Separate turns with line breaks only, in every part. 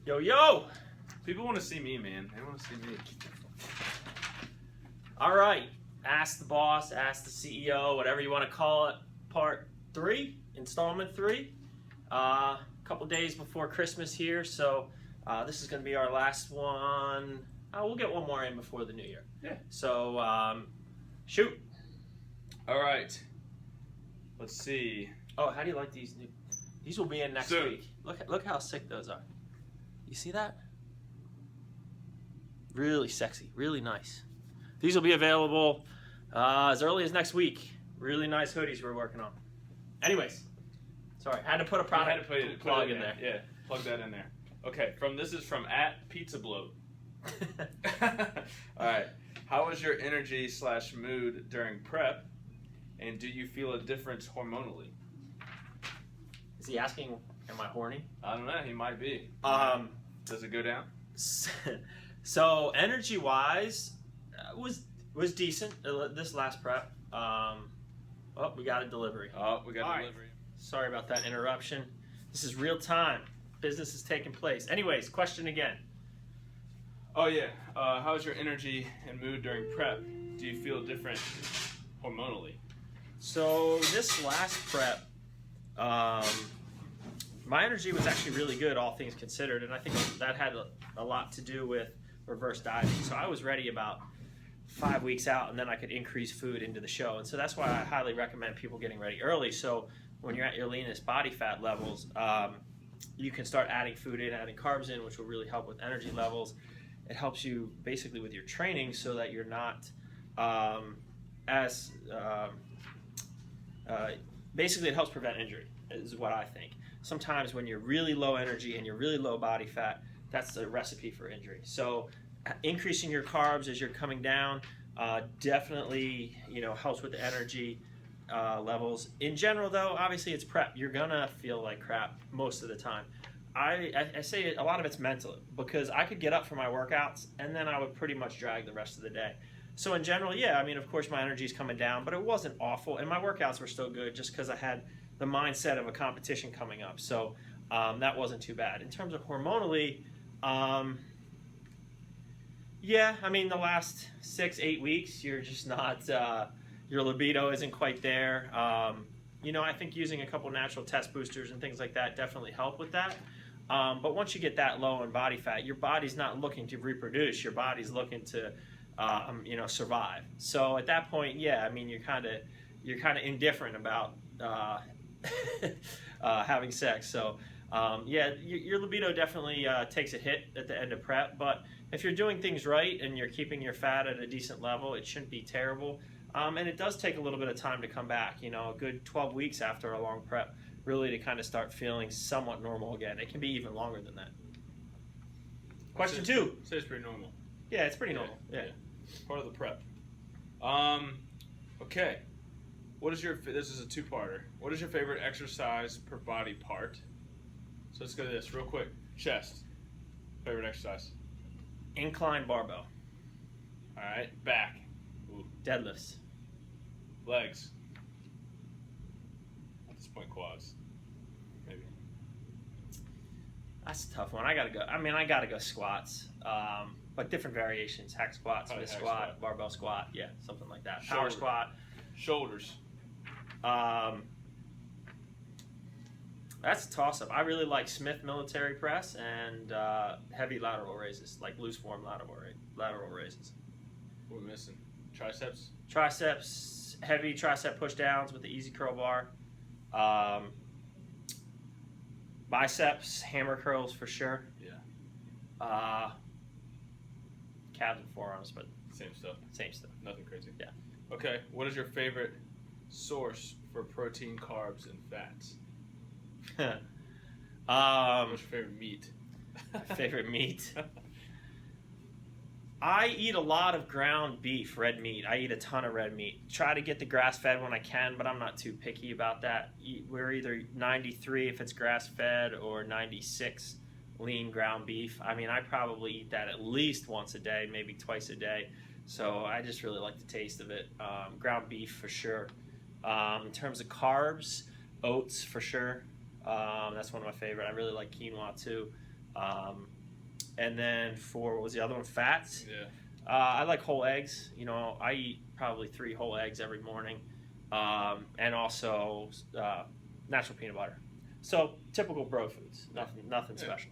Yo, yo!
People want to see me, man. They want to see me.
All right. Ask the boss, ask the CEO, whatever you want to call it. Part 3, installment 3. A couple days before Christmas here, so this is going to be our last one. We'll get one more in before the new year.
Yeah.
So, shoot.
All right. Let's see.
Oh, how do you like these new? These will be in next week. Look how sick those are. You see that? Really sexy, really nice. These will be available as early as next week. Really nice hoodies we're working on. Anyways, sorry, I had to put a product plug in there.
Yeah, plug that in there. Okay, this is from @PizzaBloat. All right. How is your energy / mood during prep, and do you feel a difference hormonally?
Is he asking, am I horny?
I don't know. He might be. Does it go down?
So energy-wise, was decent this last prep. Oh, we got a delivery.
Oh, we got a delivery.
Right. Sorry about that interruption. This is real time. Business is taking place. Anyways, question again.
Oh yeah. How's your energy and mood during prep? Do you feel different hormonally?
So this last prep, my energy was actually really good, all things considered, and I think that had a lot to do with reverse dieting. So I was ready about 5 weeks out, and then I could increase food into the show. And so that's why I highly recommend people getting ready early. So when you're at your leanest body fat levels, you can start adding food in, adding carbs in, which will really help with energy levels. It helps you basically with your training so that you're not basically it helps prevent injury, is what I think. Sometimes when you're really low energy and you're really low body fat, that's the recipe for injury. So increasing your carbs as you're coming down definitely helps with the energy levels. In general though, obviously it's prep. You're gonna feel like crap most of the time. I say a lot of it's mental, because I could get up for my workouts and then I would pretty much drag the rest of the day. So in general, yeah, I mean, of course my energy's coming down, but it wasn't awful, and my workouts were still good just because I had the mindset of a competition coming up. So that wasn't too bad. In terms of hormonally, yeah, I mean, the last 6-8 weeks, you're just not, your libido isn't quite there. I think using a couple natural test boosters and things like that definitely help with that. But once you get that low in body fat, your body's not looking to reproduce. Your body's looking to, survive. So at that point, yeah, I mean, you're kind of indifferent about having sex. So yeah, your libido definitely takes a hit at the end of prep. But if you're doing things right and you're keeping your fat at a decent level, it shouldn't be terrible. And it does take a little bit of time to come back, a good 12 weeks after a long prep, really to kind of start feeling somewhat normal again. It can be even longer than that. Question 2.
So it's pretty normal.
Yeah, it's pretty normal. Yeah.
Part of the prep. Okay. This is a 2-parter. What is your favorite exercise per body part? So let's go to this real quick. Chest. Favorite exercise?
Incline barbell.
All right. Back. Ooh.
Deadlifts.
Legs. At this point, quads. Maybe.
That's a tough one. I gotta go squats. But different variations: hack squat, Smith squat, barbell squat. Yeah, something like that. Power squat.
Shoulders.
That's a toss-up. I really like Smith military press and heavy lateral raises, like loose form lateral raises.
What are we missing? Triceps?
Triceps, heavy tricep push downs with the easy curl bar. Biceps, hammer curls for sure.
Yeah.
Calves and forearms, but
Same stuff. Nothing crazy.
Yeah.
Okay. What is your favorite source for protein, carbs, and fats? What's your favorite meat?
Favorite meat? I eat a lot of ground beef, red meat. I eat a ton of red meat. Try to get the grass-fed when I can, but I'm not too picky about that. We're either 93 if it's grass-fed or 96 lean ground beef. I mean, I probably eat that at least once a day, maybe twice a day. So I just really like the taste of it. Ground beef for sure. In terms of carbs, oats for sure. That's one of my favorite. I really like quinoa too. and then for, what was the other one, fats?
Yeah.
I like whole eggs. You know, I eat probably 3 whole eggs every morning, and also natural peanut butter. So typical bro foods. Nothing special.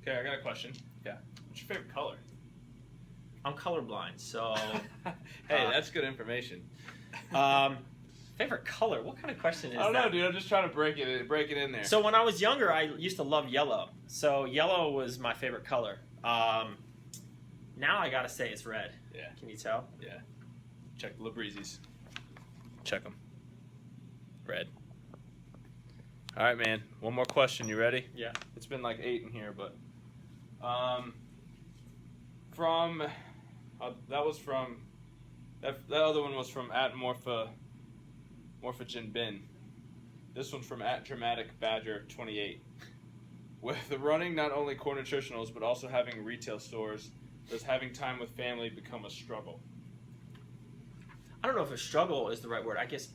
Okay, I got a question.
Yeah.
What's your favorite color?
I'm colorblind, so.
Hey, that's good information.
Favorite color? What kind of question is that?
I don't know, dude. I'm just trying to break it in there.
So when I was younger, I used to love yellow. So yellow was my favorite color. Now I gotta say it's red.
Yeah.
Can you tell?
Yeah. Check the Labreezes. Check them. Red. All right, man. One more question. You ready?
Yeah.
It's been like 8 in here, but from that was from that other one was from @Morphogen This one's from @DramaticBadger28. With the running not only Core Nutritionals but also having retail stores, does having time with family become a struggle?
I don't know if a struggle is the right word. I guess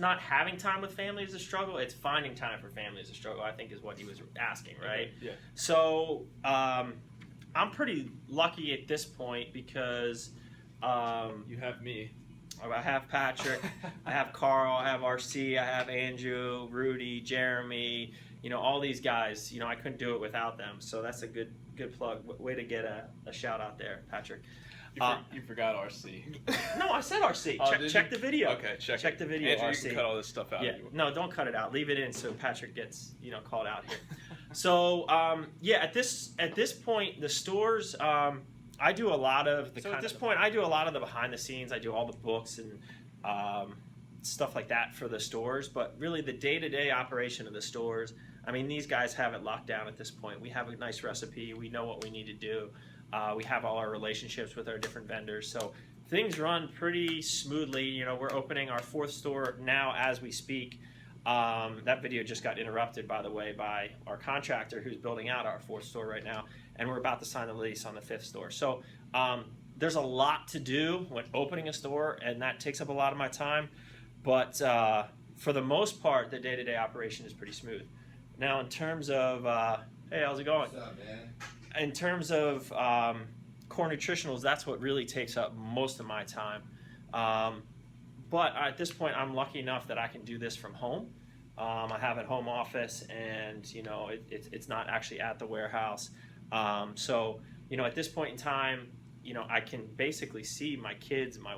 not having time with family is a struggle. It's finding time for family is a struggle, I think, is what he was asking, right?
Yeah.
So I'm pretty lucky at this point because
You have me.
I have Patrick, I have Carl, I have RC, I have Andrew, Rudy, Jeremy, you know, all these guys. You know, I couldn't do it without them. So that's a good plug. Way to get a shout out there, Patrick.
You forgot RC.
No, I said RC.
Oh,
check the video.
Okay,
check the video.
Andrew,
RC.
you can cut all this stuff out.
Yeah. No, don't cut it out. Leave it in so Patrick gets called out here. So at this point, the stores. I do a lot of the. So at this point, I do a lot of the behind the scenes. I do all the books and stuff like that for the stores. But really, the day-to-day operation of the stores. I mean, these guys have it locked down at this point. We have a nice recipe. We know what we need to do. We have all our relationships with our different vendors, so things run pretty smoothly. You know, we're opening our 4th store now as we speak. That video just got interrupted, by the way, by our contractor who's building out our 4th store right now, and we're about to sign the lease on the 5th store. So there's a lot to do when opening a store, and that takes up a lot of my time. But for the most part, the day-to-day operation is pretty smooth. Now, in terms of hey, how's it going?
What's up, man?
In terms of Core Nutritionals, that's what really takes up most of my time. But at this point, I'm lucky enough that I can do this from home. I have a home office, and it's not actually at the warehouse. So at this point in time, I can basically see my kids, my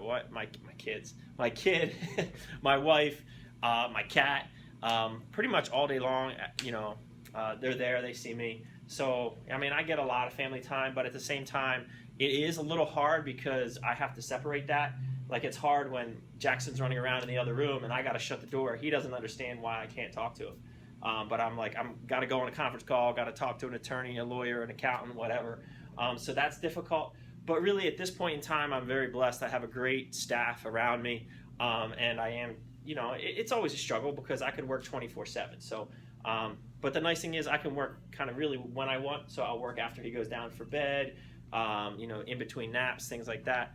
kid, my wife, my cat, pretty much all day long. They're there, they see me. So, I mean, I get a lot of family time, but at the same time, it is a little hard because I have to separate that. Like, it's hard when Jackson's running around in the other room and I got to shut the door. He doesn't understand why I can't talk to him. But I'm got to go on a conference call, got to talk to an attorney, a lawyer, an accountant, whatever. So that's difficult. But really, at this point in time, I'm very blessed. I have a great staff around me, and I am, it's always a struggle because I could work 24/7. So, but the nice thing is I can work kind of really when I want. So I'll work after he goes down for bed, in between naps, things like that.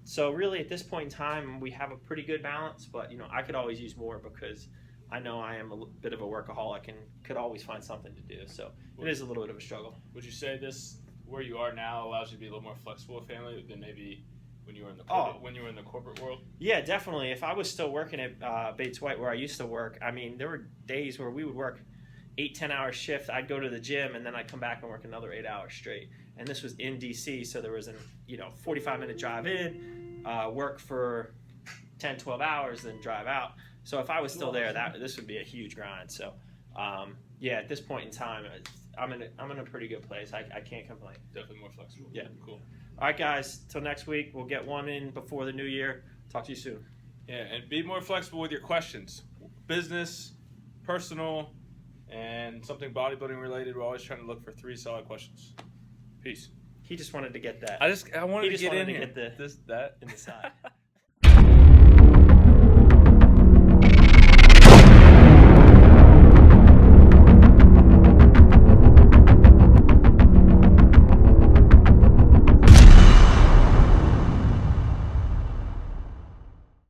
So really, at this point in time, we have a pretty good balance. But I could always use more because I know I am a bit of a workaholic and could always find something to do. So it is a little bit of a struggle.
Would you say this, where you are now, allows you to be a little more flexible with family than maybe when you were in the corporate world?
Yeah, definitely. If I was still working at Bates White, where I used to work, I mean, there were days where we would work 8-10-hour shift. I'd go to the gym and then I'd come back and work another 8 hours straight. And this was in DC, so there was 45-minute drive in, work for 10-12 hours, then drive out. So if I was still there, this would be a huge grind. So at this point in time, I'm in a pretty good place. I can't complain.
Definitely more flexible.
Yeah.
Cool.
All right, guys. Till next week. We'll get one in before the new year. Talk to you soon.
Yeah, and be more flexible with your questions. Business, personal, and something bodybuilding related. We're always trying to look for 3 solid questions. Peace.
He just wanted to get that.
I wanted to get in here.
Get that in the side.